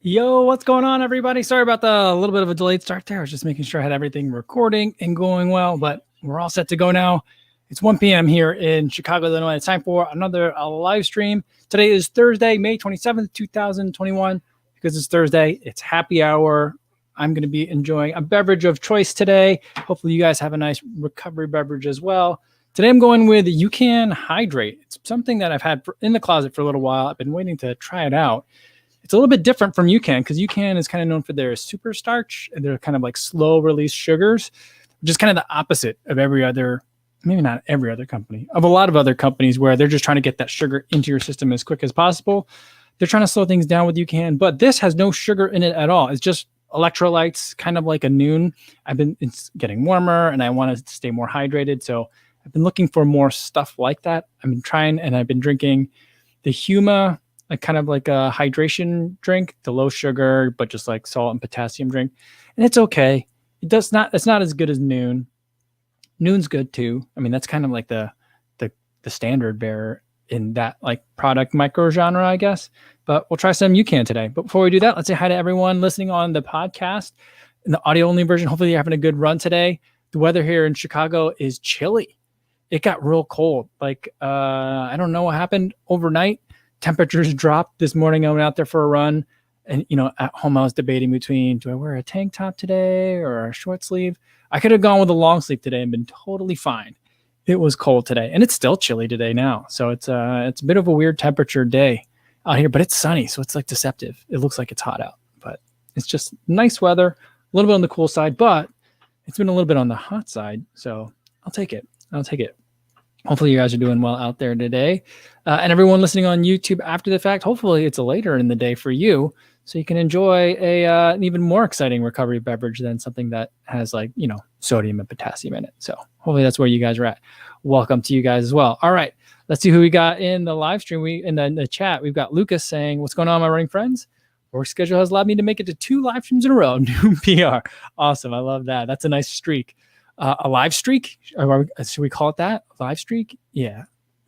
Yo, what's going on, everybody? Sorry about the little bit of a delayed start there. I was just making sure I had everything recording and going well, but we're all set to go now. It's 1 p.m. here in Chicago, Illinois. It's time for another live stream. Today is Thursday, May 27th, 2021. Because it's Thursday, it's happy hour. I'm going to be enjoying a beverage of choice today. Hopefully, you guys have a nice recovery beverage as well. Today, I'm going with UCAN Hydrate. It's something that I've had in the closet for a little while. I've been waiting to try it out. It's a little bit different from UCAN because UCAN is kind of known for their super starch and they're kind of like slow release sugars, which is kind of the opposite of every other, maybe not every other company, of a lot of other companies where they're just trying to get that sugar into your system as quick as possible. They're trying to slow things down with UCAN, but this has no sugar in it at all. It's just electrolytes, kind of like a Noon. It's getting warmer and I want to stay more hydrated. So I've been looking for more stuff like that. I've been trying and I've been drinking the Huma, like kind of like a hydration drink, the low sugar, but just like salt and potassium drink. And it's okay. It's not as good as Noon. Noon's good too. I mean, that's kind of like the standard bearer in that like product micro genre, I guess. But we'll try some UCAN today. But before we do that, let's say hi to everyone listening on the podcast in the audio only version. Hopefully you're having a good run today. The weather here in Chicago is chilly. It got real cold. Like, I don't know what happened overnight. Temperatures dropped this morning. I went out there for a run and, at home I was debating between, do I wear a tank top today or a short sleeve? I could have gone with a long sleeve today and been totally fine. It was cold today and it's still chilly today now. So it's a bit of a weird temperature day out here, but it's sunny. So it's like deceptive. It looks like it's hot out, but it's just nice weather, a little bit on the cool side, but it's been a little bit on the hot side. So I'll take it. Hopefully you guys are doing well out there today. And everyone listening on YouTube after the fact, hopefully it's later in the day for you so you can enjoy an even more exciting recovery beverage than something that has like, sodium and potassium in it. So hopefully that's where you guys are at. Welcome to you guys as well. All right, let's see who we got in the live stream. In the chat, we've got Lucas saying, what's going on, my running friends? Work schedule has allowed me to make it to 2 live streams in a row. New PR. Awesome. I love that. That's a nice streak. A live streak? Should we call it that? A live streak? Yeah.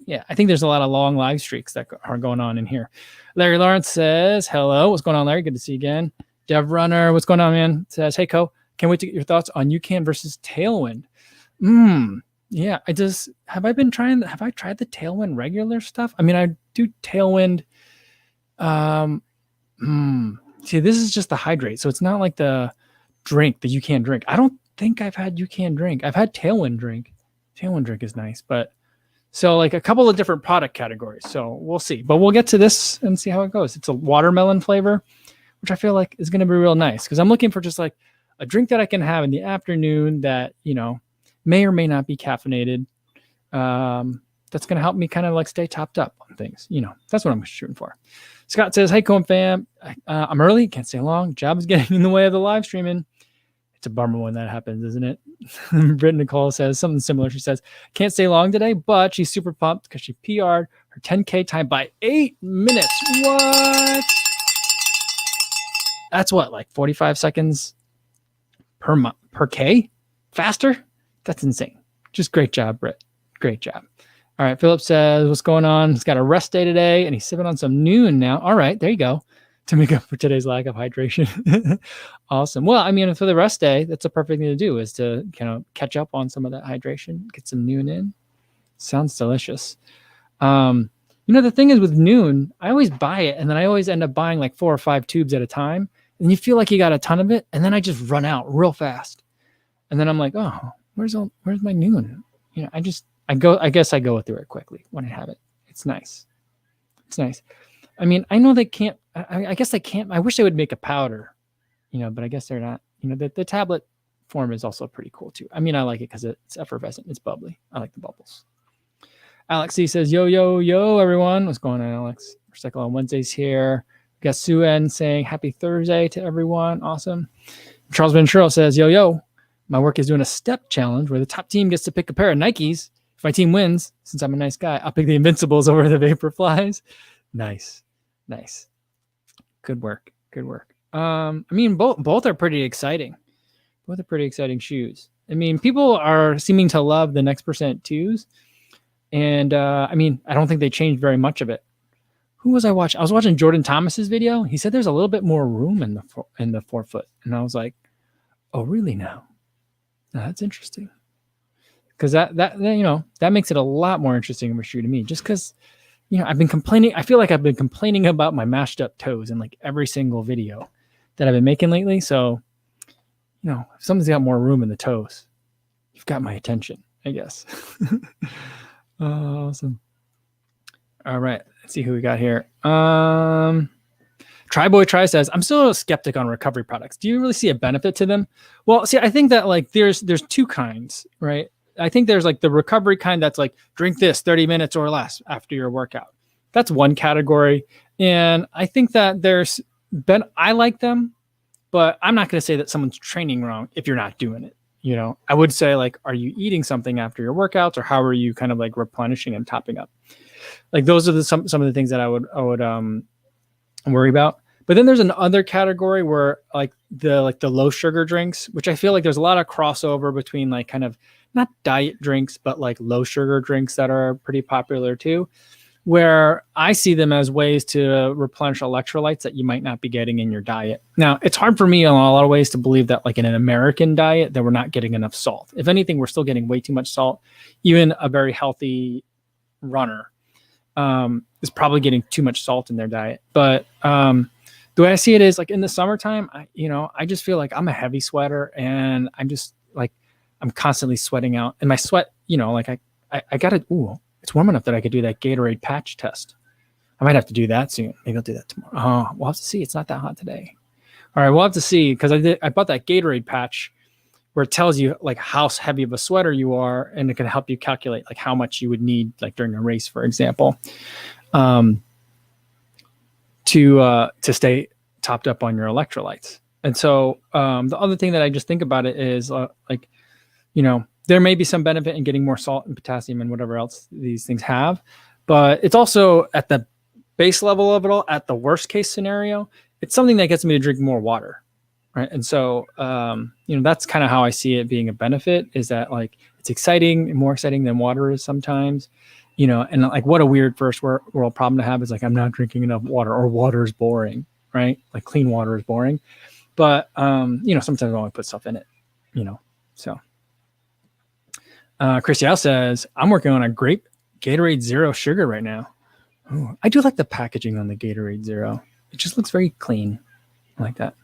I think there's a lot of long live streaks that are going on in here. Larry Lawrence says, hello. What's going on, Larry? Good to see you again. Dev Runner, what's going on, man? Says, hey, Co. Can't wait to get your thoughts on UCAN versus Tailwind. Yeah, have I tried the Tailwind regular stuff? I mean, I do Tailwind. See, this is just the Hydrate. So it's not like the drink, the UCAN drink. I don't think I've had UCAN drink. I've had Tailwind drink. Tailwind drink is nice, but so like a couple of different product categories. So we'll see, but we'll get to this and see how it goes. It's a watermelon flavor, which I feel like is going to be real nice because I'm looking for just like a drink that I can have in the afternoon that, may or may not be caffeinated. That's going to help me kind of like stay topped up on things. That's what I'm shooting for. Scott says, hey, Cohen fam, I'm early. Can't stay long. Job is getting in the way of the live streaming. It's a bummer when that happens, isn't it? Britt Nicole says something similar. She says, can't stay long today, but she's super pumped because she PR'd her 10K time by 8 minutes. What? That's what, like 45 seconds per K? Faster? That's insane. Just great job, Britt. Great job. All right, Philip says, what's going on? He's got a rest day today, and he's sipping on some Noon now. All right, there you go. To make up for today's lack of hydration. Awesome. Well, I mean, for the rest day, that's a perfect thing to do is to catch up on some of that hydration, get some Noon in. Sounds delicious. The thing is with Noon, I always buy it and then I always end up buying like 4 or 5 tubes at a time. And you feel like you got a ton of it. And then I just run out real fast. And then I'm like, oh, where's my Noon? I guess I go through it quickly when I have it. It's nice. I mean, I know they can't, I guess they can't, I wish they would make a powder, but I guess they're not, the tablet form is also pretty cool too. I mean, I like it because it's effervescent. It's bubbly. I like the bubbles. Alex C says, yo, everyone. What's going on, Alex? Recycle on Wednesdays here. We got Sue N saying happy Thursday to everyone. Awesome. Charles Ventura says, yo, my work is doing a step challenge where the top team gets to pick a pair of Nikes. If my team wins, since I'm a nice guy, I'll pick the Invincibles over the Vaporflies. Nice. Good work. I mean, both are pretty exciting. Both are pretty exciting shoes. I mean, people are seeming to love the Next% 2s. And I mean, I don't think they changed very much of it. who was I watching? I was watching Jordan Thomas's video. He said there's a little bit more room in the forefoot, and I was like, oh, really now? Now, that's interesting. Because that that makes it a lot more interesting of a shoe to me. Just because I've been complaining. I feel like I've been complaining about my mashed up toes in like every single video that I've been making lately. So if someone's got more room in the toes, you've got my attention, I guess. Awesome. All right, let's see who we got here. Tryboy Try says, I'm still a skeptic on recovery products. Do you really see a benefit to them? Well, see, I think that like there's two kinds, right? I think there's like the recovery kind that's like drink this 30 minutes or less after your workout. That's one category. And I think that I like them, but I'm not going to say that someone's training wrong if you're not doing it. I would say like, are you eating something after your workouts, or how are you kind of like replenishing and topping up? Like those are some of the things that I would worry about. But then there's another category where like the low sugar drinks, which I feel like there's a lot of crossover between like kind of not diet drinks, but like low sugar drinks that are pretty popular too, where I see them as ways to replenish electrolytes that you might not be getting in your diet. Now, it's hard for me in a lot of ways to believe that like in an American diet that we're not getting enough salt. If anything, we're still getting way too much salt. Even a very healthy runner is probably getting too much salt in their diet. But the way I see it is like in the summertime, I just feel like I'm a heavy sweater, and I'm just like, I'm constantly sweating out, and my sweat, like I gotta, it's warm enough that I could do that Gatorade patch test. I might have to do that soon. Maybe I'll do that tomorrow. Oh, we'll have to see. It's not that hot today. All right. We'll have to see. Cause I bought that Gatorade patch where it tells you like how heavy of a sweater you are, and it can help you calculate like how much you would need like during a race, for example, to stay topped up on your electrolytes. And so the other thing that I just think about it is there may be some benefit in getting more salt and potassium and whatever else these things have, but it's also at the base level of it all, at the worst case scenario, it's something that gets me to drink more water. Right. And so, that's kind of how I see it being a benefit, is that like, it's exciting, more exciting than water is sometimes, and like, what a weird first world problem to have is like, I'm not drinking enough water, or water is boring, right? Like clean water is boring, but, sometimes I want to put stuff in it, so. Chris Yao says, I'm working on a grape Gatorade Zero sugar right now. Ooh, I do like the packaging on the Gatorade Zero. It just looks very clean. I like that.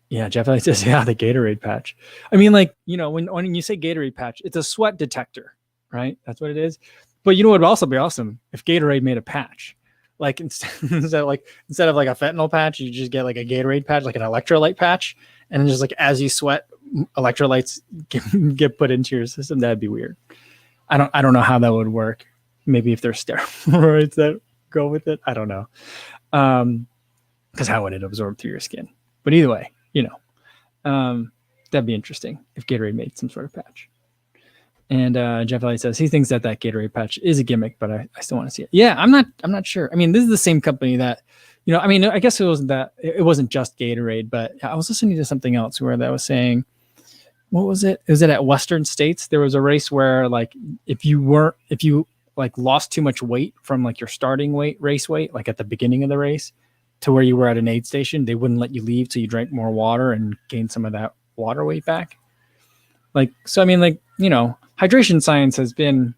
Yeah, Jeff says, yeah, the Gatorade patch. I mean, like, when you say Gatorade patch, it's a sweat detector, right? That's what it is. But what would also be awesome if Gatorade made a patch. Like instead of like a fentanyl patch, you just get like a Gatorade patch, like an electrolyte patch. And then just like, as you sweat, electrolytes get put into your system. That'd be weird. I don't know how that would work. Maybe if there's steroids that go with it. I don't know. Because how would it absorb through your skin? But either way, that'd be interesting if Gatorade made some sort of patch. And Jeff Elliott says he thinks that Gatorade patch is a gimmick, but I still want to see it. Yeah, I'm not sure. I mean, this is the same company that, I guess it wasn't just Gatorade, but I was listening to something else where that was saying, what was it? Was it at Western States? There was a race where like, if you like lost too much weight from like your starting race weight, like at the beginning of the race to where you were at an aid station, they wouldn't let you leave till you drank more water and gain some of that water weight back. Like, so, I mean, like, hydration science has been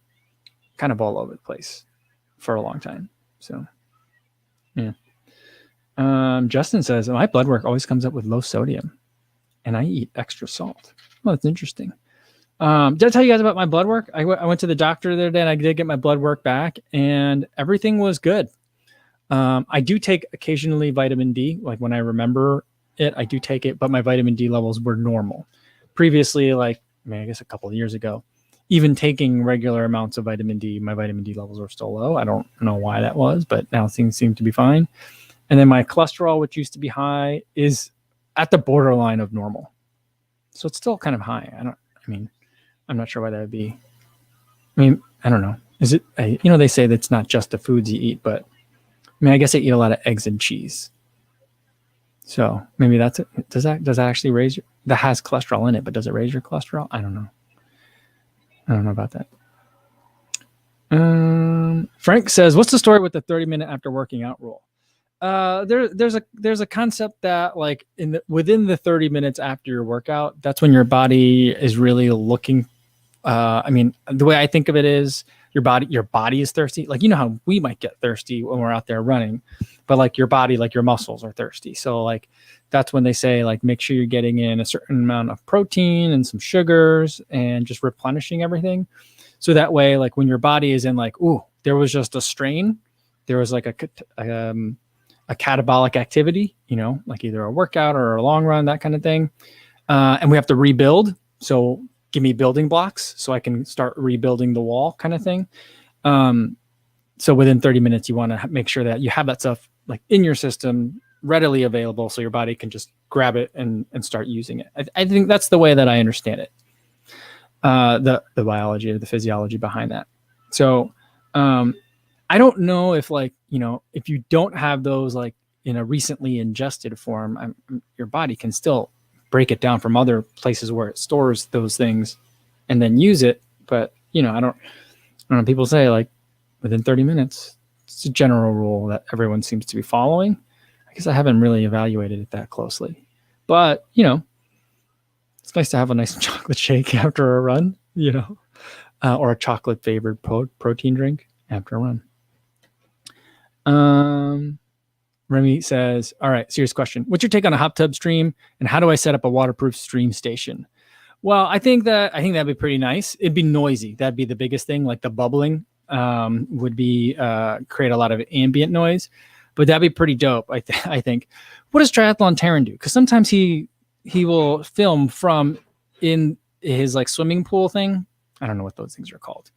kind of all over the place for a long time. So, yeah. Justin says, my blood work always comes up with low sodium and I eat extra salt. Well, that's interesting. Did I tell you guys about my blood work? I went to the doctor the other day and I did get my blood work back and everything was good. I do take occasionally vitamin D. Like when I remember it, I do take it, but my vitamin D levels were normal. Previously, like, I guess a couple of years ago, even taking regular amounts of vitamin D, my vitamin D levels were still low. I don't know why that was, but now things seem to be fine. And then my cholesterol, which used to be high, is at the borderline of normal. So it's still kind of high. I'm not sure why that would be. I don't know. Is it, they say that it's not just the foods you eat, but I guess I eat a lot of eggs and cheese. So maybe that's it. Does that actually raise that has cholesterol in it, but does it raise your cholesterol? I don't know. I don't know about that. Frank says, what's the story with the 30-minute after working out rule? There's a concept that like within the 30 minutes after your workout, that's when your body is really looking. I mean, the way I think of it is your body is thirsty. Like, you know how we might get thirsty when we're out there running, but like your body, like your muscles are thirsty. So like, that's when they say like, make sure you're getting in a certain amount of protein and some sugars and just replenishing everything. So that way, like when your body is in like, ooh, there was just a strain, there was like a catabolic activity, you know, like either a workout or a long run, that kind of thing. And we have to rebuild. So give me building blocks so I can start rebuilding the wall kind of thing. So within 30 minutes, you want to make sure that you have that stuff like in your system readily available so your body can just grab it and start using it. I think that's the way that I understand it. The biology or the physiology behind that. So I don't know if like, you know, if you don't have those like in a recently ingested form, your body can still break it down from other places where it stores those things and then use it. But, you know, I don't know. People say like within 30 minutes, it's a general rule that everyone seems to be following. I guess I haven't really evaluated it that closely, but you know, it's nice to have a nice chocolate shake after a run, you know, or a chocolate flavored protein drink after a run. Remy says, all right, serious question. What's your take on a hot tub stream and how do I set up a waterproof stream station? Well, I think that'd be pretty nice. It'd be noisy. That'd be the biggest thing. Like the bubbling would be create a lot of ambient noise, but that'd be pretty dope. I think. What does Triathlon Terran do? Because sometimes he will film from in his like swimming pool thing. I don't know what those things are called.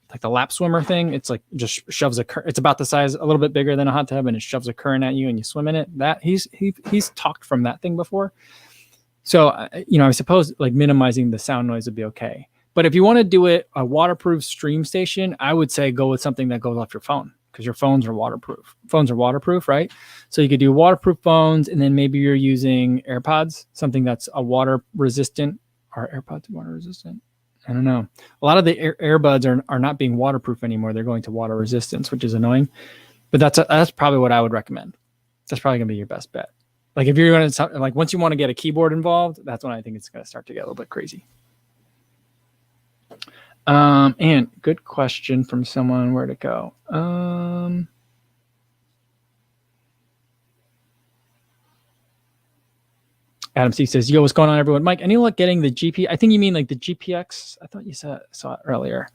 Like the lap swimmer thing. It's like just shoves it's about the size, a little bit bigger than a hot tub, and it shoves a current at you and you swim in it. That he's talked from that thing before. So, you know, I suppose like minimizing the sound noise would be okay. But if you want to do it a waterproof stream station, I would say go with something that goes off your phone because your phones are waterproof. Phones are waterproof, right? So you could do waterproof phones, and then maybe you're using AirPods, something that's a water resistant. Are AirPods water resistant? I don't know. A lot of the earbuds are not being waterproof anymore. They're going to water resistance, which is annoying. But that's probably what I would recommend. That's probably going to be your best bet. Like if you're going to like once you want to get a keyboard involved, that's when I think it's going to start to get a little bit crazy. And good question from someone. Where to go? Adam C says, yo, what's going on, everyone? Mike, any luck getting the GP? I think you mean like the GPX. I thought you saw it earlier.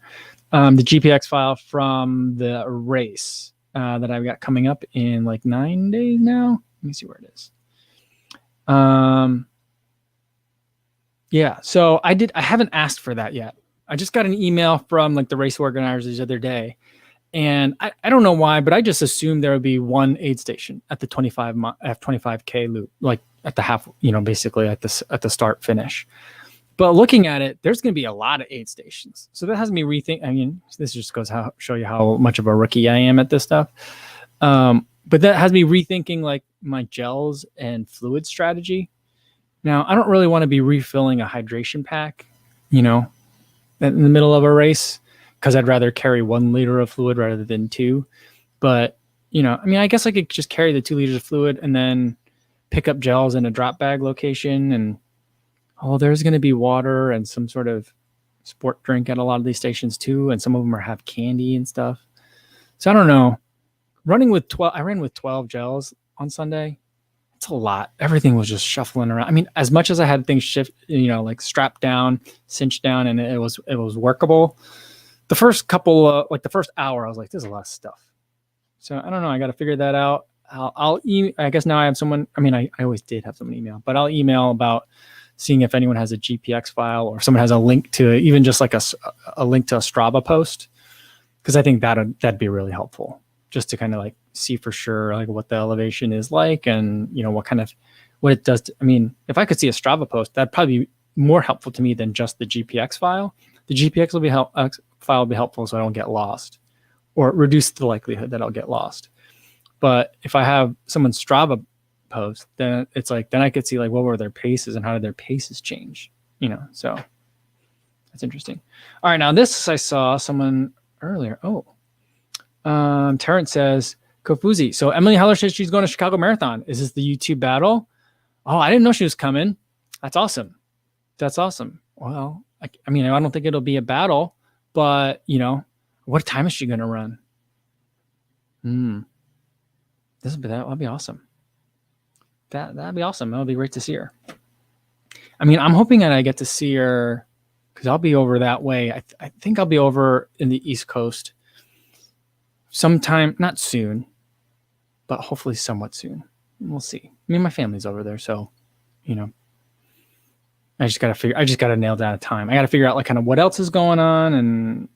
The GPX file from the race that I've got coming up in like 9 days now. Let me see where it is. Yeah, so I haven't asked for that yet. I just got an email from like the race organizers the other day. And I don't know why, but I just assumed there would be one aid station at the 25K loop, like at the half, you know, basically at the start finish. But looking at it, there's going to be a lot of aid stations. So that has me rethink. I mean, this just goes to show you how much of a rookie I am at this stuff. But that has me rethinking like my gels and fluid strategy. Now, I don't really want to be refilling a hydration pack, you know, in the middle of a race, because I'd rather carry 1 liter of fluid rather than 2. But, you know, I mean, I guess I could just carry the 2 liters of fluid and then pick up gels in a drop bag location. And, there's going to be water and some sort of sport drink at a lot of these stations too. And some of them have candy and stuff. So I don't know. I ran with 12 gels on Sunday. It's a lot. Everything was just shuffling around. I mean, as much as I had things shift, you know, like strapped down, cinched down, and it was workable. The first couple, like the first hour, I was like, there's a lot of stuff. So I don't know. I got to figure that out. I guess now I have someone, I mean, I always did have someone email, but I'll email about seeing if anyone has a GPX file or someone has a link to even just like a link to a Strava post. Cause I think that'd be really helpful just to kind of like see for sure, like what the elevation is like and, you know, what it does. I mean, if I could see a Strava post, that'd probably be more helpful to me than just the GPX file. The GPX file will be helpful so I don't get lost or reduce the likelihood that I'll get lost. But if I have someone's Strava post, then it's like, then I could see like what were their paces and how did their paces change, you know? So that's interesting. All right. Now this, I saw someone earlier. Oh, Terrence says, Kofuzi. So Emily Heller says she's going to Chicago Marathon. Is this the YouTube battle? Oh, I didn't know she was coming. That's awesome. That's awesome. Well, I mean, I don't think it'll be a battle, but what time is she going to run? That'll be awesome. That'd be awesome. That'll be great to see her. I mean, I'm hoping that I get to see her because I'll be over that way. I think I'll be over in the East Coast sometime, not soon, but hopefully somewhat soon. We'll see. I mean, my family's over there, so I just gotta nail down a time. I gotta figure out like kind of what else is going on and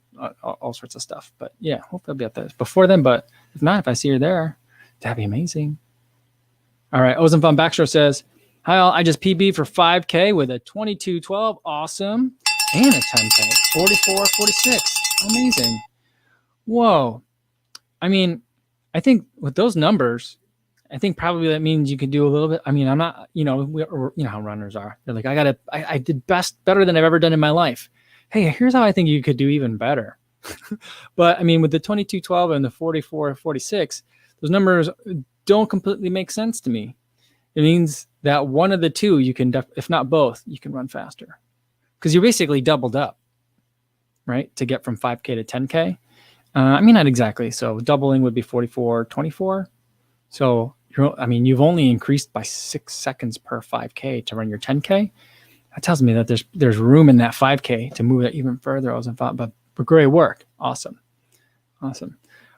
all sorts of stuff. But yeah, hopefully I'll be at this before then. But if not, if I see her there, that'd be amazing. All right, Ozan von Backshore says, "Hi all, I just PB for 5K with a 22:12, awesome, and a 10K, 44:46, amazing. Whoa, I mean, I think with those numbers." I think probably that means you could do a little bit. I mean, I'm not, you know how runners are. They're like, I did better than I've ever done in my life. Hey, here's how I think you could do even better. But I mean, with the 22:12 and the 44:46, those numbers don't completely make sense to me. It means that one of the two you can, if not both, you can run faster because you're basically doubled up, right? To get from 5K to 10K. I mean, not exactly. So doubling would be 44:24. So you've only increased by 6 seconds per 5K to run your 10K. That tells me that there's room in that 5K to move it even further. I wasn't thought, but great work. Awesome.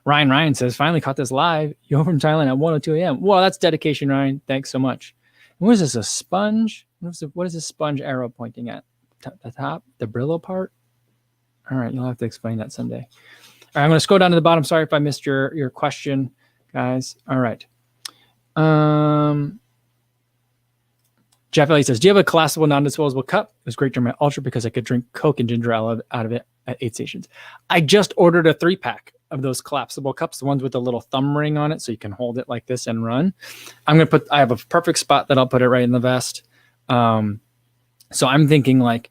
Ryan says, finally caught this live. You're from Thailand at 1:02 a.m. Well, that's dedication, Ryan. Thanks so much. And what is this, a sponge? What is this sponge arrow pointing at? The top, the Brillo part? All right, you'll have to explain that someday. All right, I'm going to scroll down to the bottom. Sorry if I missed your question, guys. All right. Jeff Elliott says, do you have a collapsible non-disposable cup? It was great during my ultra because I could drink Coke and ginger ale out of it at 8 stations. I just ordered a 3-pack of those collapsible cups, the ones with the little thumb ring on it so you can hold it like this and run. I have a perfect spot that I'll put it right in the vest. So I'm thinking like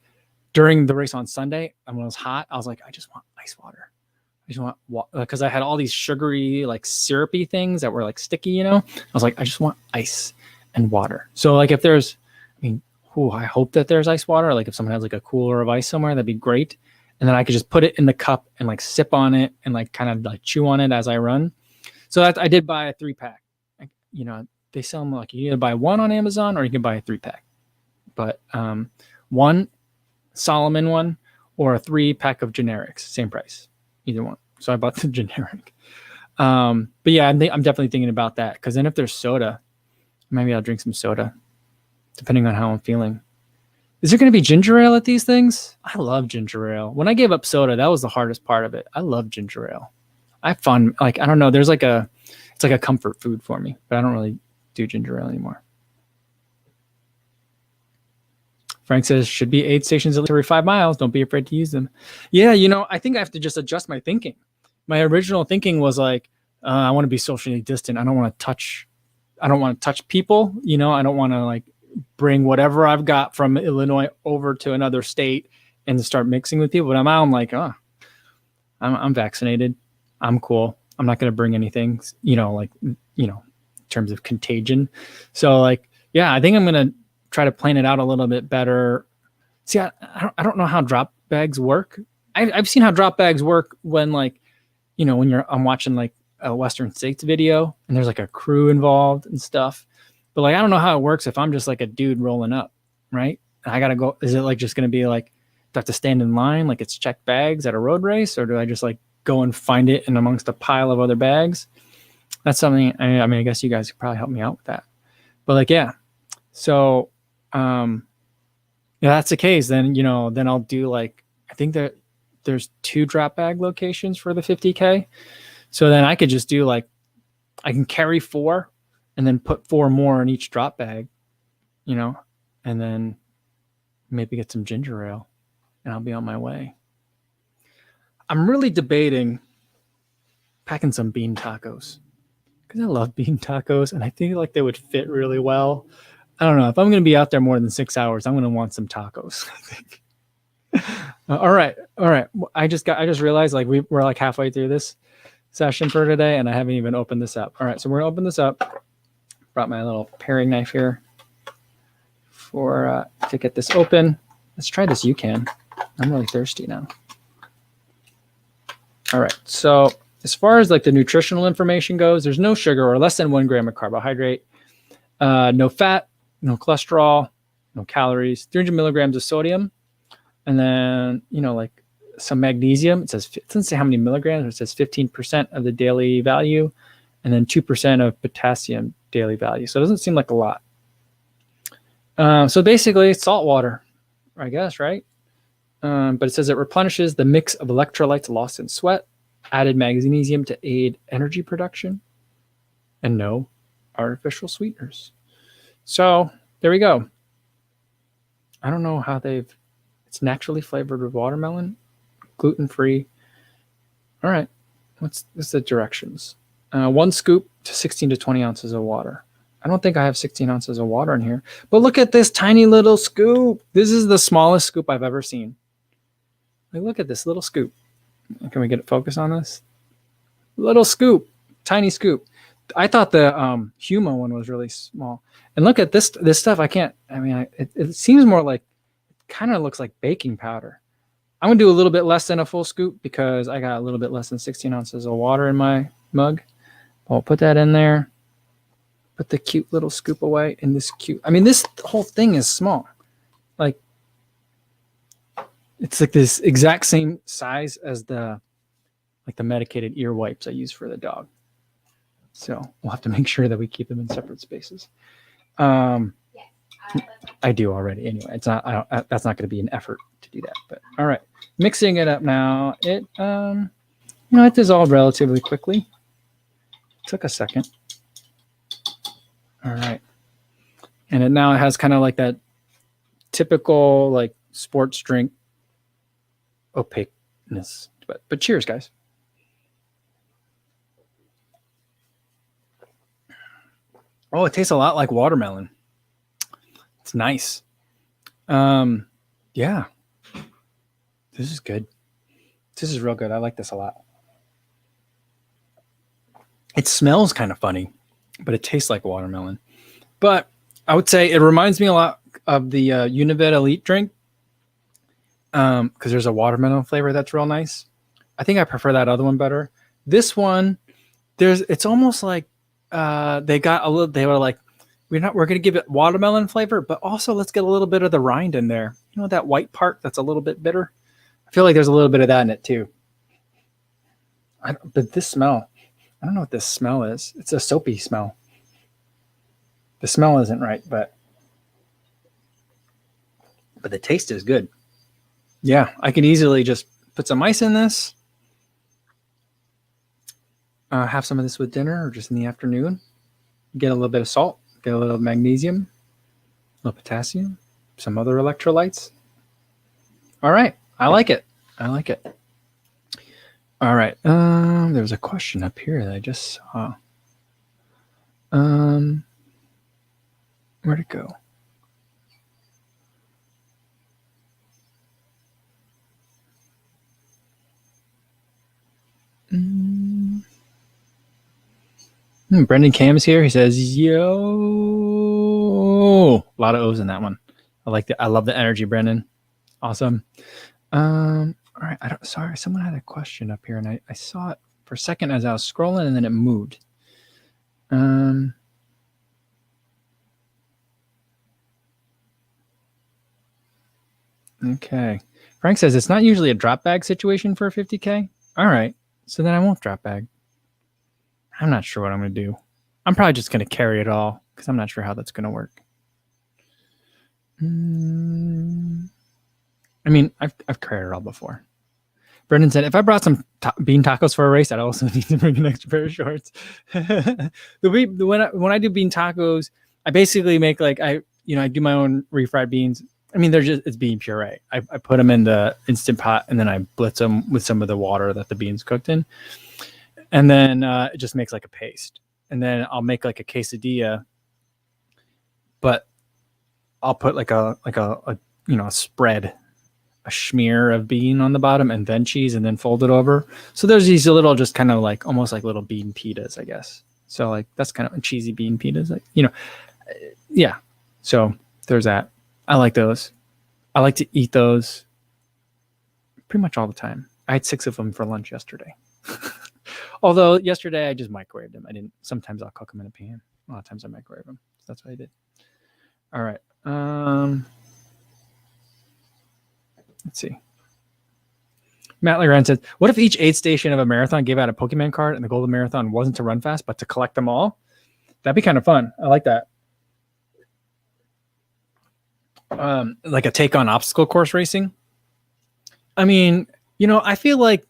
during the race on Sunday, when it was hot, I was like, I just want ice water. I just want water because I had all these sugary, like syrupy things that were like sticky, I was like, I just want ice and water. So like if there's, I hope that there's ice water. Like if someone has like a cooler of ice somewhere, that'd be great. And then I could just put it in the cup and like sip on it and like kind of like chew on it as I run. So I did buy a 3-pack. They sell them like you either buy one on Amazon or you can buy a 3-pack. But one Solomon one or a 3-pack of generics, same price, either one. So I bought the generic. But yeah, I'm definitely thinking about that because then if there's soda, maybe I'll drink some soda, depending on how I'm feeling. Is there going to be ginger ale at these things? I love ginger ale. When I gave up soda, that was the hardest part of it. I love ginger ale. I have fun. Like, I don't know. It's like a comfort food for me, but I don't really do ginger ale anymore. Frank says, should be 8 stations at least every 5 miles. Don't be afraid to use them. Yeah, I think I have to just adjust my thinking. My original thinking was like, I want to be socially distant. I don't want to touch people. I don't want to like bring whatever I've got from Illinois over to another state and start mixing with people. But I'm like, I'm vaccinated. I'm cool. I'm not going to bring anything, in terms of contagion. So like, yeah, I think I'm going to try to plan it out a little bit better. See, I don't know how drop bags work. I've seen how drop bags work when like, when I'm watching like a Western States video and there's like a crew involved and stuff. But like, I don't know how it works if I'm just like a dude rolling up, right? And I got to go. Is it like just going to be like, do I have to stand in line like it's checked bags at a road race? Or do I just like go and find it in amongst a pile of other bags? That's something, I guess you guys could probably help me out with that. But like, yeah. So, yeah, that's the case. Then, then I'll do like, I think that there's 2 drop bag locations for the 50K. So then I could just do like, I can carry 4 and then put 4 more in each drop bag, and then maybe get some ginger ale and I'll be on my way. I'm really debating packing some bean tacos because I love bean tacos and I think like they would fit really well. I don't know if I'm going to be out there more than 6 hours, I'm going to want some tacos, I think. All right. I just realized like we're like halfway through this. session for today, and I haven't even opened this up. All right, so we're gonna open this up. Brought my little paring knife here for to get this open. Let's try this UCAN. I'm really thirsty now. All right, so as far as like the nutritional information goes, there's no sugar or less than 1 gram of carbohydrate, no fat, no cholesterol, no calories, 300 milligrams of sodium, and then, you know, like some magnesium. It says, it doesn't say how many milligrams, but it says 15% of the daily value, and then 2% of potassium daily value. So it doesn't seem like a lot. So basically it's salt water, I guess, right? But it says it replenishes the mix of electrolytes lost in sweat, added magnesium to aid energy production, and no artificial sweeteners. So there we go. I don't know how it's naturally flavored with watermelon, gluten-free. All right, what's the directions? 1 scoop to 16 to 20 ounces of water. I don't think I have 16 ounces of water in here, but look at this tiny little scoop. This is the smallest scoop I've ever seen. Like, look at this little scoop. Can we get it focused on this? Little scoop, tiny scoop. I thought the Huma one was really small. And look at this stuff. It seems more like, it kind of looks like baking powder. I'm gonna do a little bit less than a full scoop because I got a little bit less than 16 ounces of water in my mug. I'll put that in there. Put the cute little scoop away in this cute. I mean, this whole thing is small. Like, it's like this exact same size as the medicated ear wipes I use for the dog. So we'll have to make sure that we keep them in separate spaces. I do already. Anyway, it's not. That's not going to be an effort to do that. But all right, mixing it up now. It it dissolved relatively quickly. It took a second. All right, and it now has kind of like that typical like sports drink opaqueness. But cheers, guys. Oh, it tastes a lot like watermelon. It's nice. Yeah. This is good. This is real good. I like this a lot. It smells kind of funny, but it tastes like watermelon. But I would say it reminds me a lot of the Univet Elite drink because there's a watermelon flavor that's real nice. I think I prefer that other one better. This one, it's almost like they were like, we're going to give it watermelon flavor, but also let's get a little bit of the rind in there. You know, that white part that's a little bit bitter. I feel like there's a little bit of that in it too. But this smell, I don't know what this smell is. It's a soapy smell. The smell isn't right, but the taste is good. Yeah, I could easily just put some ice in this. Have some of this with dinner or just in the afternoon. Get a little bit of salt, get a little magnesium, a little potassium, some other electrolytes. All right. I like it. All right. There was a question up here that I just saw. Where'd it go? Brendan Cam's here. He says, yo. A lot of O's in that one. I love the energy, Brendan. Awesome. All right. Sorry, someone had a question up here and I saw it for a second as I was scrolling and then it moved. Okay. Frank says it's not usually a drop bag situation for a 50K. All right. So then I won't drop bag. I'm not sure what I'm going to do. I'm probably just going to carry it all because I'm not sure how that's going to work. I mean, I've carried it all before. Brendan said, if I brought some bean tacos for a race, I'd also need to bring an extra pair of shorts. When I do bean tacos, I basically make I do my own refried beans. I mean, it's bean puree. I put them in the Instant Pot and then I blitz them with some of the water that the beans cooked in. And then it just makes like a paste. And then I'll make like a quesadilla, but I'll put like a spread a smear of bean on the bottom and then cheese and then fold it over. So there's these little, just kind of like almost like little bean pitas, I guess. So like that's kind of cheesy bean pitas, like, you know, yeah. So there's that. I like those. I like to eat those pretty much all the time. I had 6 of them for lunch yesterday. Although yesterday I just microwaved them. Sometimes I'll cook them in a pan. A lot of times I microwave them. So that's what I did. All right. Let's see. Matt Legrand says, what if each aid station of a marathon gave out a Pokemon card and the goal of the marathon wasn't to run fast, but to collect them all? That'd be kind of fun. I like that. Like a take on obstacle course racing. I mean, you know, I feel like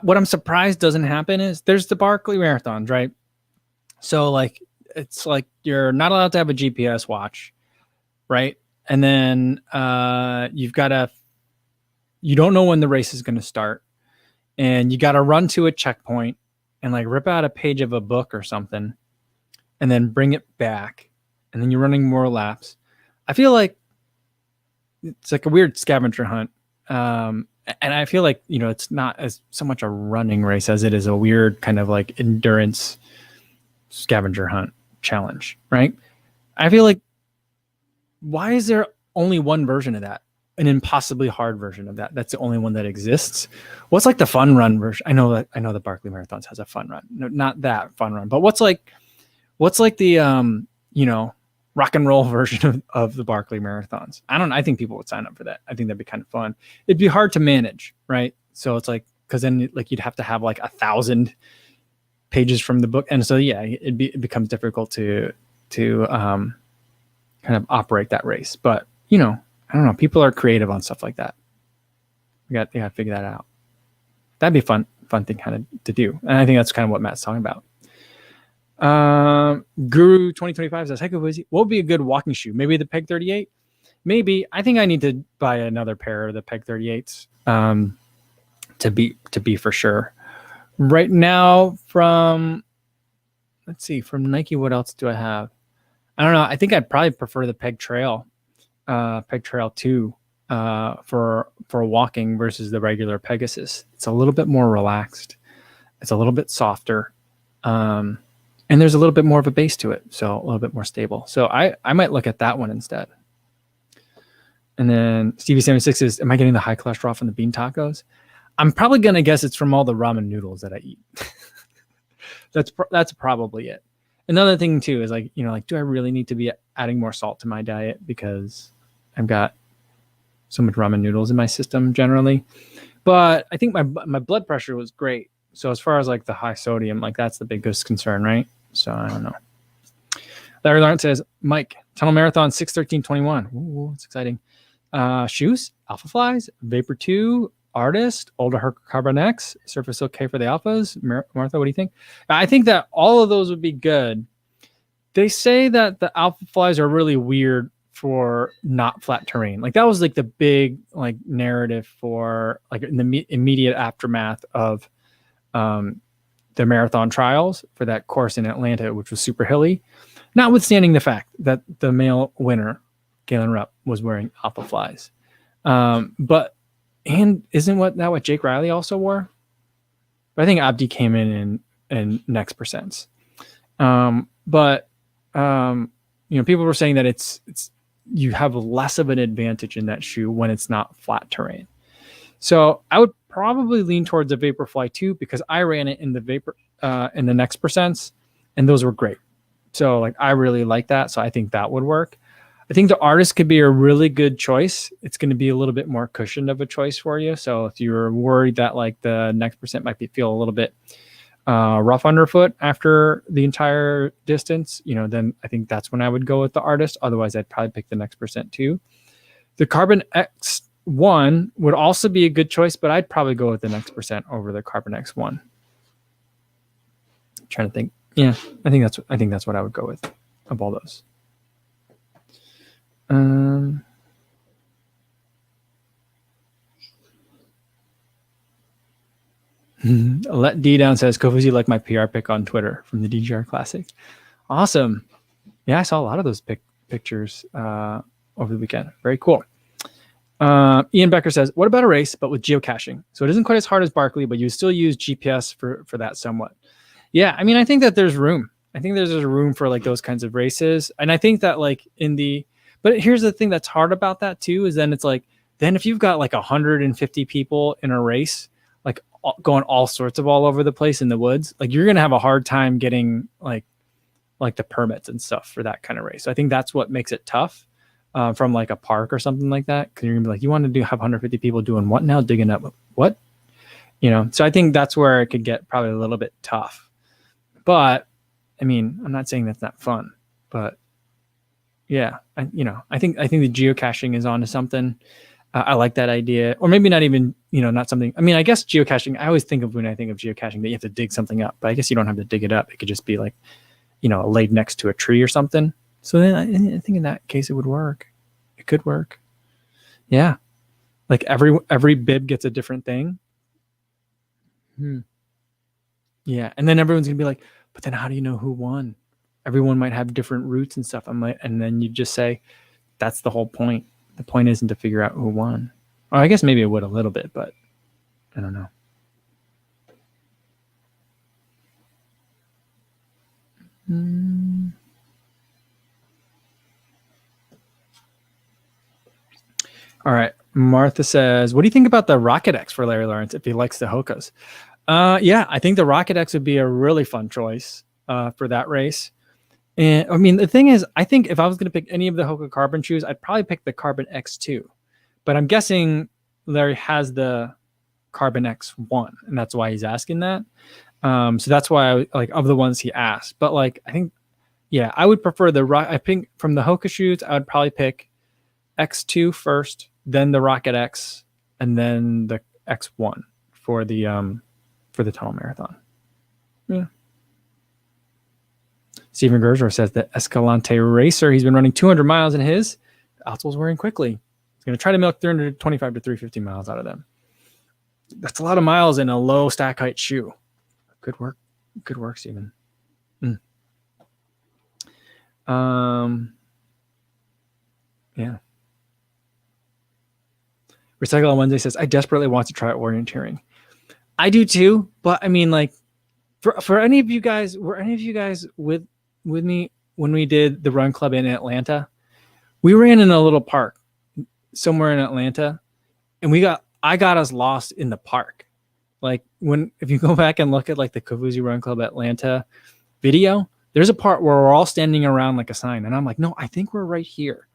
what I'm surprised doesn't happen is there's the Barkley marathons, right? So like, it's like you're not allowed to have a GPS watch, right? And then you don't know when the race is going to start, and you got to run to a checkpoint and like rip out a page of a book or something and then bring it back. And then you're running more laps. I feel like it's like a weird scavenger hunt. And I feel like, you know, it's not as so much a running race as it is a weird kind of like endurance scavenger hunt challenge, right? I feel like, why is there only one version of that? An impossibly hard version of that. That's the only one that exists. What's like the fun run version? I know the Barkley Marathons has a fun run. No, not that fun run, but what's like the you know, rock and roll version of the Barkley Marathons? I don't know. I think people would sign up for that. I think that'd be kind of fun. It'd be hard to manage, right? So it's like, because then like you'd have to have like 1,000 pages from the book, and so yeah, it becomes difficult to kind of operate that race. But you know, I don't know. People are creative on stuff like that. We got to figure that out. That'd be fun thing kind of to do, and I think that's kind of what Matt's talking about. Guru 2025 says, "Hey, what would be a good walking shoe? Maybe the Peg 38. Maybe. I think I need to buy another pair of the Peg 38s to be for sure. Right now, from Nike, what else do I have? I don't know. I think I'd probably prefer the Peg Trail 2 for walking versus the regular Pegasus. It's a little bit more relaxed. It's a little bit softer. And there's a little bit more of a base to it, so a little bit more stable. So I might look at that one instead. And then Stevie76 says, am I getting the high cholesterol from the bean tacos? I'm probably going to guess it's from all the ramen noodles that I eat. That's probably it. Another thing too is like, you know, like, do I really need to be adding more salt to my diet because I've got so much ramen noodles in my system generally? But I think my blood pressure was great. So as far as like the high sodium, like that's the biggest concern, right? So I don't know. Larry Lawrence says, Mike, Tunnel Marathon 6/13/21. Ooh, it's exciting. Shoes, Alpha Flies, Vapor 2, Artist, Older Carbon X, Surface OK for the Alphas. Martha, what do you think? I think that all of those would be good. They say that the Alpha Flies are really weird for not flat terrain. Like that was like the big like narrative for like in the immediate aftermath of the marathon trials for that course in Atlanta, which was super hilly, notwithstanding the fact that the male winner, Galen Rupp, was wearing Alpha Flies. And isn't that what Jake Riley also wore? But I think Abdi came in next percents. You know, people were saying that it's you have less of an advantage in that shoe when it's not flat terrain. So I would probably lean towards the Vaporfly 2 because I ran it in the next percents, and those were great. So like I really like that. So I think that would work. I think the Artist could be a really good choice. It's going to be a little bit more cushioned of a choice for you. So if you're worried that like the next percent might feel a little bit rough underfoot after the entire distance, you know, then I think that's when I would go with the Artist. Otherwise, I'd probably pick the next percent too. The Carbon X1 would also be a good choice, but I'd probably go with the next percent over the Carbon X1. I'm trying to think. Yeah, I think that's what I would go with of all those. Let D down says, Kofuzi like my PR pic on Twitter from the DGR Classic. Awesome. Yeah, I saw a lot of those pictures over the weekend. Very cool. Ian Becker says, what about a race, but with geocaching? So it isn't quite as hard as Barkley, but you still use GPS for that somewhat. Yeah, I mean, I think that there's room. I think there's room for like those kinds of races. And I think that like but here's the thing that's hard about that too, is then it's like, then if you've got like 150 people in a race, like going all sorts of all over the place in the woods, like you're going to have a hard time getting like the permits and stuff for that kind of race. So I think that's what makes it tough. From like a park or something like that, because you're gonna be like, you want to have 150 people doing what now? Digging up what? So I think that's where it could get probably a little bit tough. But I mean, I'm not saying that's not fun, but yeah, I think the geocaching is onto something. I like that idea, or maybe not even, not something. I mean, I guess geocaching. I always think of when I think of geocaching that you have to dig something up, but I guess you don't have to dig it up. It could just be like, laid next to a tree or something. So then I think in that case it would work. It could work. Yeah. Like every bib gets a different thing. Yeah. And then everyone's going to be like, but then how do you know who won? Everyone might have different routes and stuff. And then you just say, that's the whole point. The point isn't to figure out who won. Or I guess maybe it would a little bit, but I don't know. All right. Martha says, what do you think about the Rocket X for Larry Lawrence if he likes the Hokas? Yeah, I think the Rocket X would be a really fun choice for that race. And I mean, the thing is, I think if I was going to pick any of the Hoka Carbon shoes, I'd probably pick the Carbon X2. But I'm guessing Larry has the Carbon X1, and that's why he's asking that. So that's why of the ones he asked. But like, I think, yeah, I would prefer I think from the Hoka shoes, I would probably pick X2 first, then the Rocket X, and then the X1 for the Tunnel Marathon. Yeah. Stephen Gersher says that Escalante Racer, he's been running 200 miles in his. Outsole's wearing quickly. He's going to try to milk 325 to 350 miles out of them. That's a lot of miles in a low stack height shoe. Good work. Good work, Stephen. Yeah. Recycle on Wednesday says, I desperately want to try orienteering. I do too, but I mean, like, for any of you guys, were any of you guys with me when we did the run club in Atlanta? We ran in a little park somewhere in Atlanta, and I got us lost in the park. Like if you go back and look at like the Kavuzi Run Club Atlanta video, there's a part where we're all standing around like a sign, and I'm like, no, I think we're right here.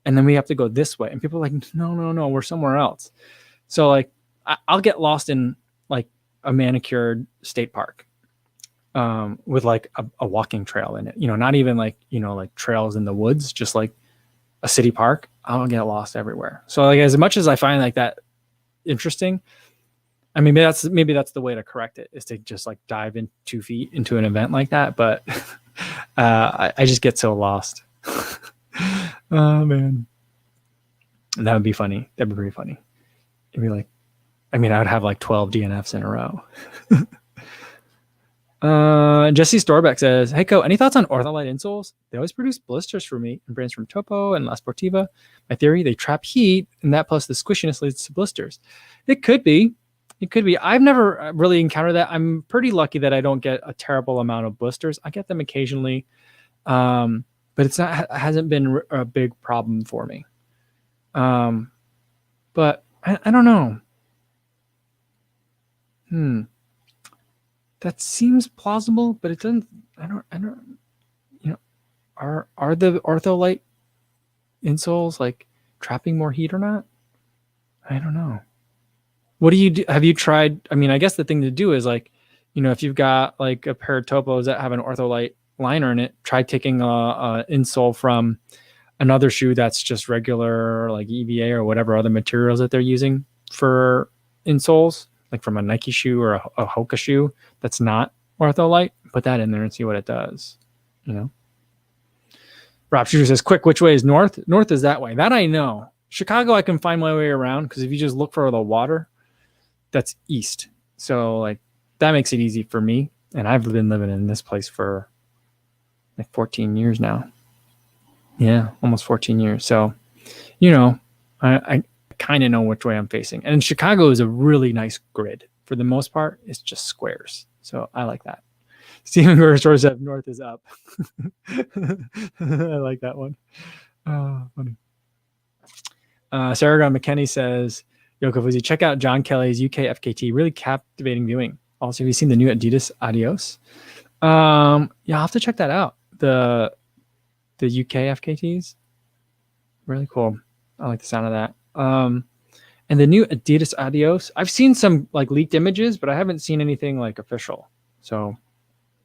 And then we have to go this way. And people are like, no, we're somewhere else. So like, I'll get lost in like a manicured state park with like a walking trail in it, not even like, like trails in the woods, just like a city park. I'll get lost everywhere. So like, as much as I find like that interesting, I mean, maybe that's the way to correct it, is to just like dive in 2 feet into an event like that. But I just get so lost. Oh man, that would be funny. That'd be pretty funny. It'd be like, I mean, I would have like 12 DNFs in a row. Jesse Storbeck says, hey, Co, any thoughts on Ortholite insoles? They always produce blisters for me in brands from Topo and La Sportiva. My theory, they trap heat, and that plus the squishiness leads to blisters. It could be. I've never really encountered that. I'm pretty lucky that I don't get a terrible amount of blisters. I get them occasionally. But it hasn't been a big problem for me. But I don't know. That seems plausible, but it doesn't. I don't. Are the Ortholite insoles like trapping more heat or not? I don't know. What do you do? Have you tried? I mean, I guess the thing to do is like, if you've got like a pair of Topos that have an Ortholite liner in it, try taking a insole from another shoe that's just regular, like EVA or whatever other materials that they're using for insoles, like from a Nike shoe or a Hoka shoe that's not Ortholite. Put that in there and see what it does. Rob Shooter says, quick, which way is north? North is that way. That I know. Chicago, I can find my way around, because if you just look for the water, that's east. So like that makes it easy for me. And I've been living in this place for like 14 years now. Yeah, almost 14 years. So, I kind of know which way I'm facing. And Chicago is a really nice grid. For the most part, it's just squares. So I like that. Stephen Gore said north is up. I like that one. Oh, funny. Sarah McKenney says, Yoko Fuzzy, check out John Kelly's UK FKT. Really captivating viewing. Also, have you seen the new Adidas Adios? Yeah, I'll have to check that out. The UK FKTs. Really cool. I like the sound of that. And the new Adidas Adios. I've seen some like leaked images, but I haven't seen anything like official. So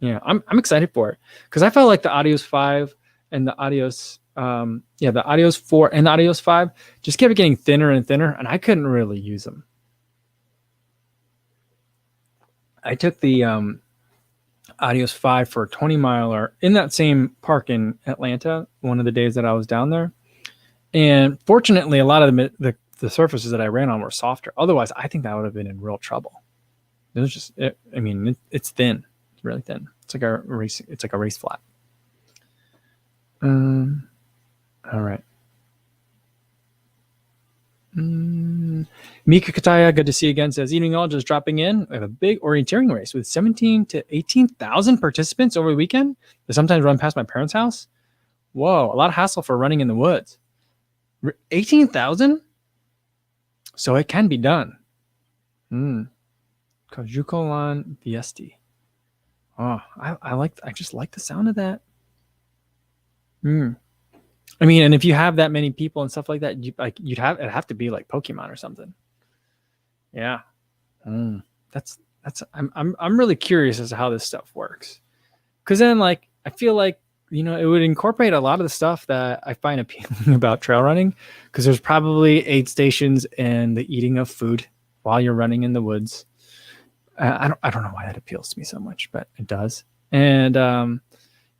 yeah, I'm excited for it because I felt like the Adios 5 and the Adios the Adios 4 and the Adios 5 just kept getting thinner and thinner, and I couldn't really use them. I took the Adios 5 for a 20-miler in that same park in Atlanta one of the days that I was down there. And fortunately, a lot of the surfaces that I ran on were softer. Otherwise, I think that would have been in real trouble. It was just, it's thin. It's really thin. It's like a race. It's like a race flat. All right. Mika Kataya, good to see you again, says, evening all, just dropping in. We have a big orienteering race with 17 to 18,000 participants over the weekend. They sometimes run past my parents' house. Whoa, a lot of hassle for running in the woods. 18,000? So it can be done. Kajukolan Viesti. Oh, I just like the sound of that. I mean, and if you have that many people and stuff like that, it'd have to be like Pokemon or something. Yeah. I'm really curious as to how this stuff works. Cause then like, I feel like, it would incorporate a lot of the stuff that I find appealing about trail running. Cause there's probably aid stations and the eating of food while you're running in the woods. I don't know why that appeals to me so much, but it does. And,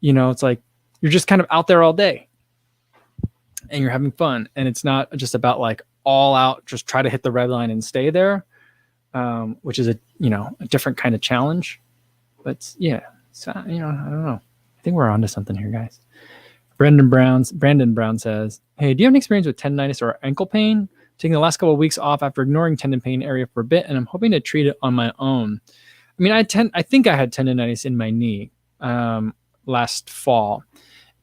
it's like, you're just kind of out there all day and you're having fun. And it's not just about like all out, just try to hit the red line and stay there, which is a different kind of challenge. But yeah, so, I don't know. I think we're onto something here, guys. Brandon Brown says, hey, do you have any experience with tendonitis or ankle pain? Taking the last couple of weeks off after ignoring tendon pain area for a bit, and I'm hoping to treat it on my own. I mean, I think I had tendonitis in my knee last fall.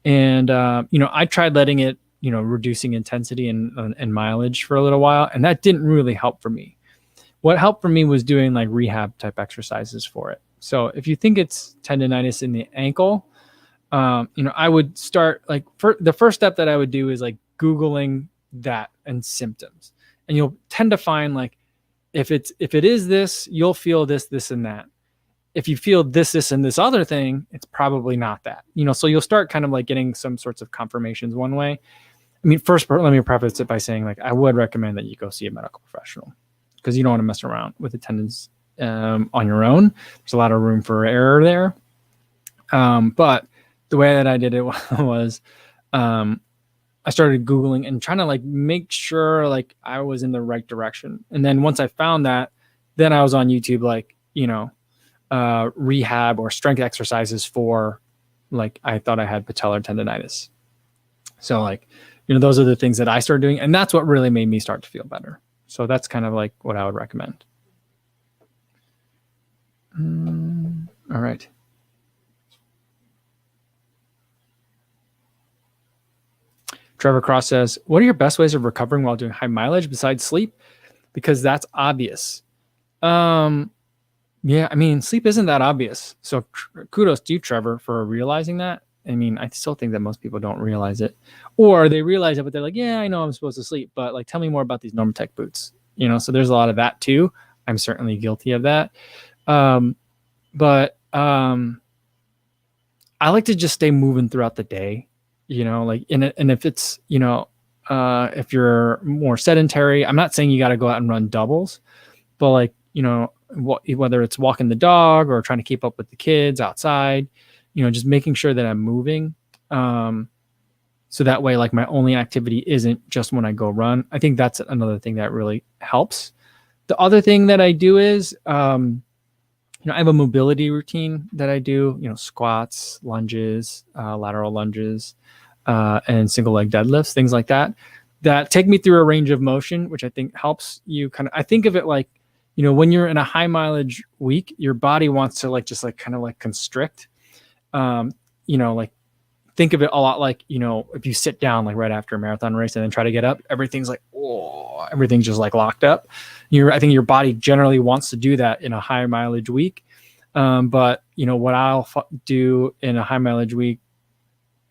And, I tried letting it, reducing intensity and mileage for a little while. And that didn't really help for me. What helped for me was doing like rehab type exercises for it. So if you think it's tendonitis in the ankle, I would start like the first step that I would do is like Googling that and symptoms. And you'll tend to find like, if it is this, you'll feel this, and that. If you feel this, and this other thing, it's probably not that, so you'll start kind of like getting some sorts of confirmations one way. I mean, first, let me preface it by saying like, I would recommend that you go see a medical professional because you don't want to mess around with the tendons on your own. There's a lot of room for error there. But the way that I did it was, I started Googling and trying to like make sure like I was in the right direction. And then once I found that, then I was on YouTube, like, rehab or strength exercises for like, I thought I had patellar tendonitis. So like, those are the things that I started doing. And that's what really made me start to feel better. So that's kind of like what I would recommend. All right. Trevor Cross says, what are your best ways of recovering while doing high mileage besides sleep? Because that's obvious. Yeah, I mean, sleep isn't that obvious. So kudos to you, Trevor, for realizing that. I mean, I still think that most people don't realize it. Or they realize it, but they're like, yeah, I know I'm supposed to sleep, but like, tell me more about these Normatec boots. So there's a lot of that too. I'm certainly guilty of that. But I like to just stay moving throughout the day. And if it's, if you're more sedentary, I'm not saying you got to go out and run doubles, but like, whether it's walking the dog or trying to keep up with the kids outside, just making sure that I'm moving. So that way, like my only activity isn't just when I go run. I think that's another thing that really helps. The other thing that I do is, I have a mobility routine that I do, squats, lunges, lateral lunges, and single leg deadlifts, things like that. that take me through a range of motion, which I think helps you kind of, I think of it like, when you're in a high mileage week, your body wants to just kind of constrict, like think of it a lot like, if you sit down like right after a marathon race and then try to get up, everything's like, oh, everything's just like locked up. I think your body generally wants to do that in a high mileage week. But what I'll do in a high mileage week,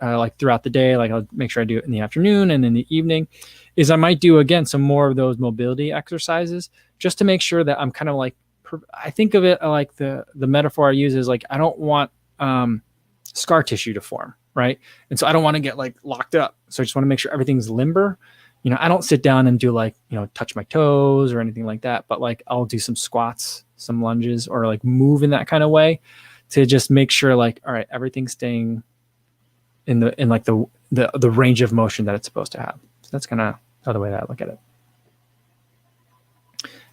like throughout the day, like I'll make sure I do it in the afternoon and in the evening, is I might do again some more of those mobility exercises just to make sure that I'm kind of like, I think of it like the metaphor I use is like, I don't want scar tissue to form, right? And so I don't want to get like locked up. So I just want to make sure everything's limber. I don't sit down and do like, touch my toes or anything like that, but like I'll do some squats, some lunges, or like move in that kind of way to just make sure like, all right, everything's staying in the range of motion that it's supposed to have. So that's kind of the way that I look at it.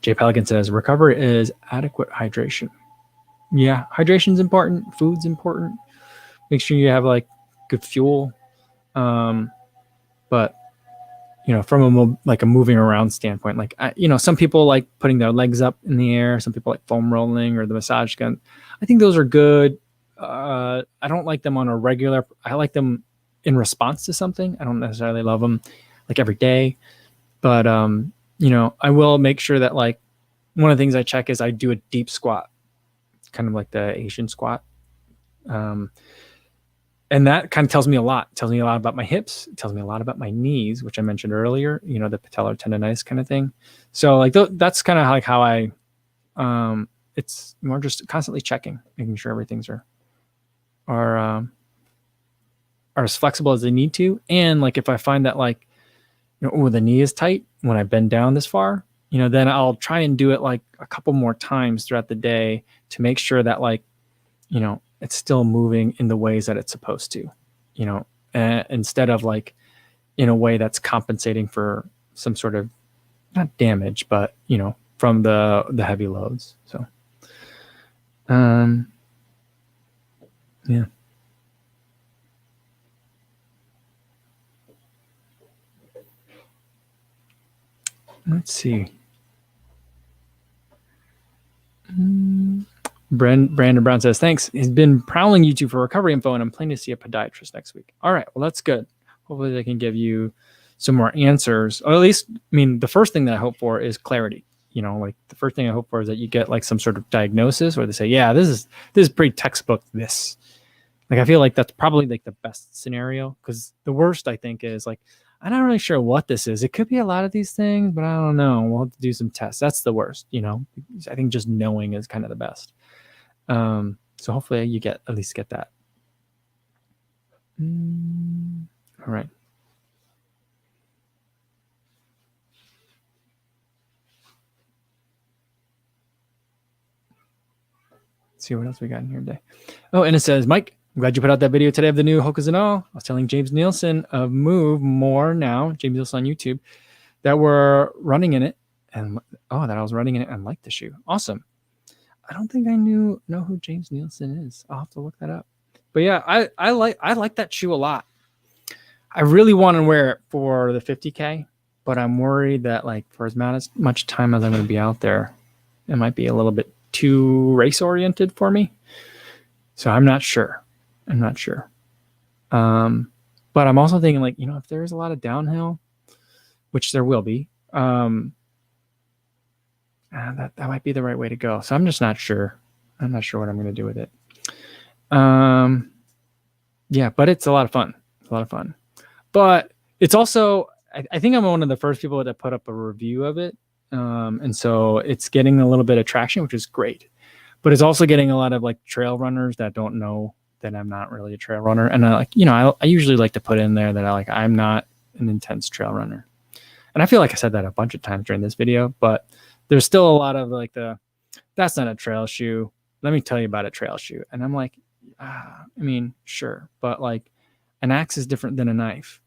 Jay Pelican says, recovery is adequate hydration. Yeah, hydration's important. Food's important. Make sure you have like good fuel. But from a moving around standpoint, like some people like putting their legs up in the air. Some people like foam rolling or the massage gun. I think those are good. I don't like them on a regular. I like them in response to something. I don't necessarily love them like every day, but I will make sure that like one of the things I check is I do a deep squat, kind of like the Asian squat. And that kind of tells me a lot. It tells me a lot about my hips. It tells me a lot about my knees, which I mentioned earlier, the patellar tendonitis kind of thing. So like that's kind of like how I, it's more just constantly checking, making sure everything's are as flexible as they need to. And like, if I find that like, the knee is tight when I bend down this far, then I'll try and do it like a couple more times throughout the day to make sure that like, it's still moving in the ways that it's supposed to, instead of like in a way that's compensating for some sort of not damage, but, from the heavy loads. So, yeah. Let's see. Brandon Brown says, thanks. He's been prowling YouTube for recovery info, and I'm planning to see a podiatrist next week. All right. Well, that's good. Hopefully they can give you some more answers. Or at least, the first thing that I hope for is clarity. Like the first thing I hope for is that you get like some sort of diagnosis where they say, yeah, this is pretty textbook this. Like, I feel like that's probably like the best scenario, because the worst I think is like, I'm not really sure what this is. It could be a lot of these things, but I don't know. We'll have to do some tests. That's the worst, I think just knowing is kind of the best. So hopefully you at least get that. All right. Let's see what else we got in here today. Oh, and it says, Mike, I'm glad you put out that video today of the new Hokas and All. I was telling James Nielsen of Move More Now, James Nielsen on YouTube, that we're running in it, and that I was running in it and liked the shoe. Awesome. I don't think I know who James Nielsen is. I'll have to look that up. But yeah, I like that shoe a lot. I really want to wear it for the 50K, but I'm worried that like for as much time as I'm going to be out there, it might be a little bit too race oriented for me. So I'm not sure. But I'm also thinking like, if there's a lot of downhill, which there will be, that might be the right way to go. So I'm just not sure. I'm not sure what I'm going to do with it. Yeah, but it's a lot of fun. But it's also, I think I'm one of the first people that put up a review of it. And so it's getting a little bit of traction, which is great. But it's also getting a lot of like trail runners that don't know that I'm not really a trail runner. And I usually like to put in there that I'm not an intense trail runner. And I feel like I said that a bunch of times during this video, but there's still a lot of like that's not a trail shoe. Let me tell you about a trail shoe. And I'm like, sure. But like an axe is different than a knife.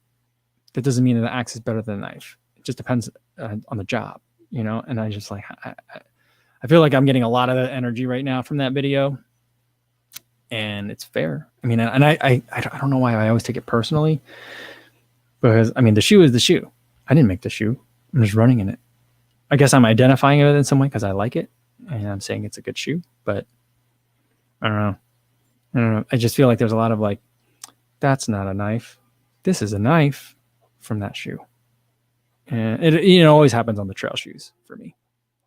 That doesn't mean that the axe is better than a knife. It just depends on the job, and I just like, I feel like I'm getting a lot of the energy right now from that video, and it's fair. And I don't know why I always take it personally, because the shoe is the shoe. I didn't make the shoe. I'm just running in it. I guess I'm identifying it in some way because I like it and I'm saying it's a good shoe, but I don't know. I just feel like there's a lot of like, that's not a knife. This is a knife from that shoe. And it always happens on the trail shoes for me.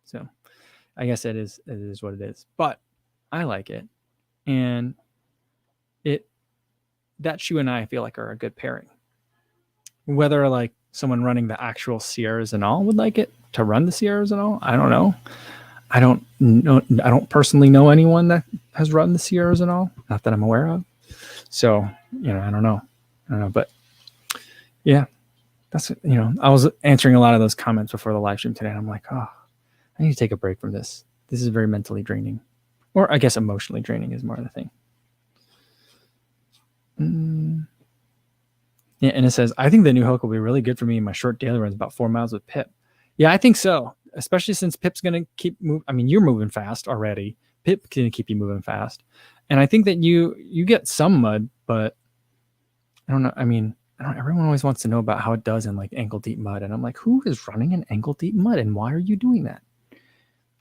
So I guess it is what it is, but I like it. And that shoe and I feel like are a good pairing. Whether like someone running the actual Sierras and all would like it to run the Sierras and all, I don't know. I don't personally know anyone that has run the Sierras and all, not that I'm aware of. So, I don't know, but yeah, that's, I was answering a lot of those comments before the live stream today. And I'm like, oh, I need to take a break from this. This is very mentally draining, or I guess emotionally draining is more of the thing. Yeah, and it says, I think the new hook will be really good for me in my short daily runs, about 4 miles with Pip. Yeah, I think so, especially since Pip's going to keep moving. I mean, you're moving fast already. Pip can keep you moving fast. And I think that you get some mud, but I don't know. I mean, everyone always wants to know about how it does in like ankle deep mud. And I'm like, who is running in ankle deep mud? And why are you doing that?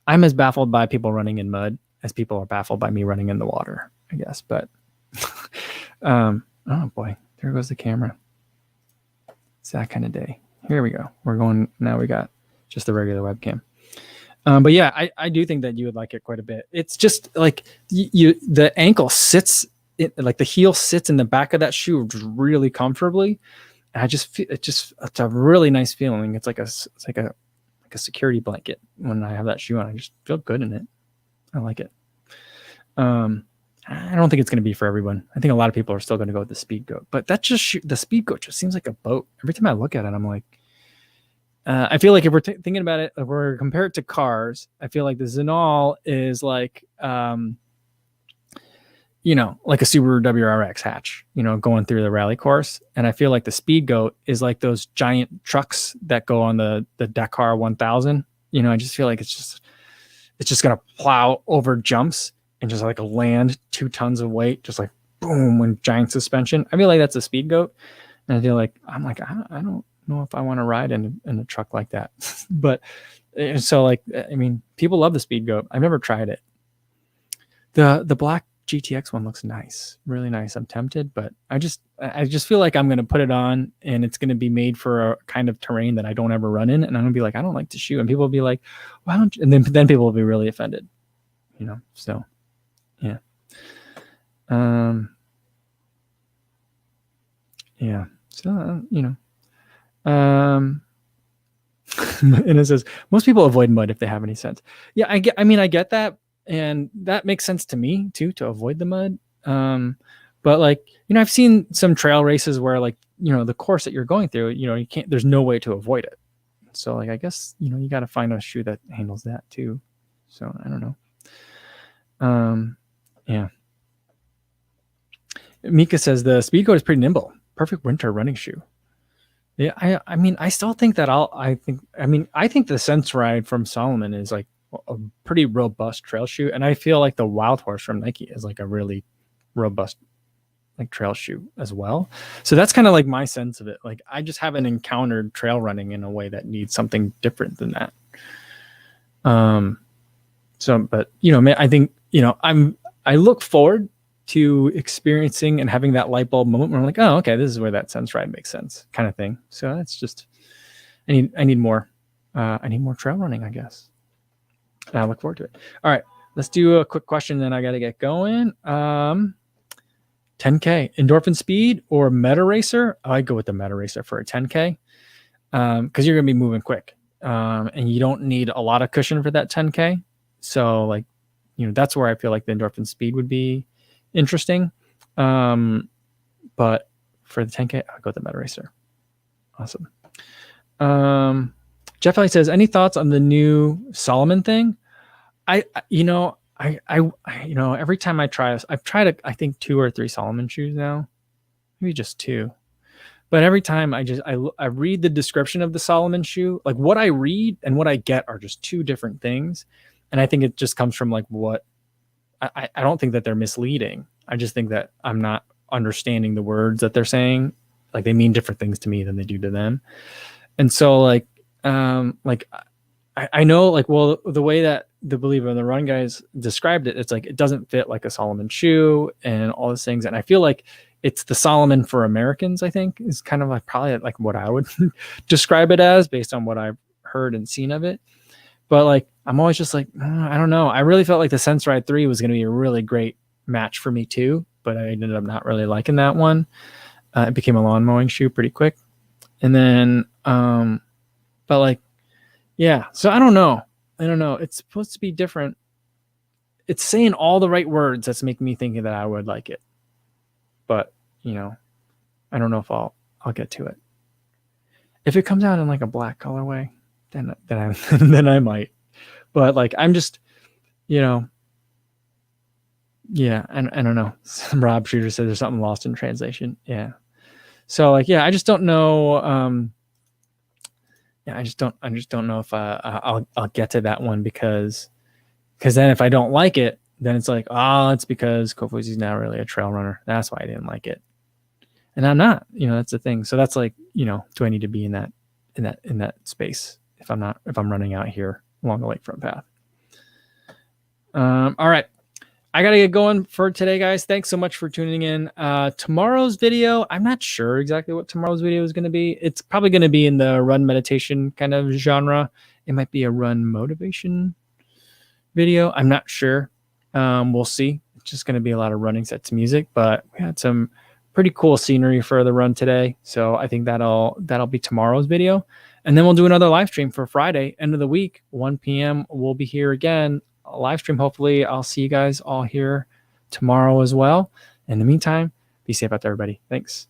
I'm as baffled by people running in mud as people are baffled by me running in the water, I guess. But, oh boy, there goes the camera. It's that kind of day. Here we go. We're going, now we got just the regular webcam. But yeah, I do think that you would like it quite a bit. It's just like the ankle sits, like the heel sits in the back of that shoe really comfortably. And I just feel it's a really nice feeling. It's like a security blanket when I have that shoe on. I just feel good in it. I like it. I don't think it's going to be for everyone. I think a lot of people are still going to go with the Speed Goat, but the Speed Goat just seems like a boat. Every time I look at it, I'm like, I feel like if we're thinking about it, if we're compare it to cars, I feel like the Zenal is like, like a Subaru WRX hatch, going through the rally course. And I feel like the Speed Goat is like those giant trucks that go on the Dakar 1000. I just feel like it's just going to plow over jumps and just like land 2 tons of weight, just like boom, when giant suspension. I feel like that's a Speed Goat. And I feel like, I don't know if I want to ride in a truck like that. But so like, I mean, people love the Speed Goat. I've never tried it. The black GTX one looks nice, really nice. I'm tempted, but I just feel like I'm going to put it on and it's going to be made for a kind of terrain that I don't ever run in. And I'm going to be like, I don't like to shoot. And people will be like, why don't you? And then people will be really offended, so yeah. Yeah. So, and it says most people avoid mud if they have any sense. Yeah, I get that, and that makes sense to me too, to avoid the mud. But like, I've seen some trail races where like, the course that you're going through, you can't, there's no way to avoid it. So like, I guess, you got to find a shoe that handles that too. So I don't know. Yeah. Mika says the Speed Goat is pretty nimble. Perfect winter running shoe. Yeah, I mean, I still think that I think the Sense Ride from Solomon is like a pretty robust trail shoe. And I feel like the Wild Horse from Nike is like a really robust like trail shoe as well. So that's kind of like my sense of it. Like I just haven't encountered trail running in a way that needs something different than that. So, but I think, I look forward to experiencing and having that light bulb moment where I'm like, oh, okay, this is where that Sense Ride makes sense, kind of thing. So that's just, I need more trail running, I guess. And I look forward to it. All right, let's do a quick question, then I got to get going. 10K, endorphin speed or Meta Racer? I'd go with the Meta Racer for a 10K because you're going to be moving quick and you don't need a lot of cushion for that 10K. So like, that's where I feel like the endorphin speed would be interesting. But for the 10K, I'll go with the Meta Racer. Awesome. Jeff Ellie says, any thoughts on the new Solomon thing? I every time I try this, I've tried I think 2 or 3 Solomon shoes now, maybe just 2. But every time I read the description of the Solomon shoe, like what I read and what I get are just 2 different things. And I think it just comes from like what I don't think that they're misleading. I just think that I'm not understanding the words that they're saying. Like they mean different things to me than they do to them. And so like I know like, well, the way that the Believer and the Run guys described it, it's like it doesn't fit like a Solomon shoe and all those things. And I feel like it's the Solomon for Americans, I think, is kind of like probably like what I would describe it as based on what I've heard and seen of it. But like I'm always just like, I don't know. I really felt like the Sense Ride 3 was going to be a really great match for me too, but I ended up not really liking that one. It became a lawn mowing shoe pretty quick. And then but like, yeah, so I don't know. It's supposed to be different. It's saying all the right words that's making me think that I would like it. But, you know, I don't know if I'll get to it. If it comes out in like a black colorway, then I might. But like I'm just, you know, yeah, I don't know. Rob Shooter said there's something lost in translation. Yeah. So like, yeah, I just don't know. Yeah, I just don't know if I'll get to that one because then if I don't like it, then it's like, oh, it's because Kofuzi's now really a trail runner. That's why I didn't like it. And I'm not, you know, that's the thing. So that's like, you know, do I need to be in that space if I'm running out here along the lakefront path? All right. I got to get going for today, guys. Thanks so much for tuning in. Tomorrow's video, I'm not sure exactly what tomorrow's video is going to be. It's probably going to be in the run meditation kind of genre. It might be a run motivation video. I'm not sure. We'll see. It's just going to be a lot of running sets music, but we had some pretty cool scenery for the run today. So I think that'll be tomorrow's video. And then we'll do another live stream for Friday, end of the week, 1 p.m. We'll be here again. A live stream. Hopefully I'll see you guys all here tomorrow as well. In the meantime, be safe out there, everybody. Thanks.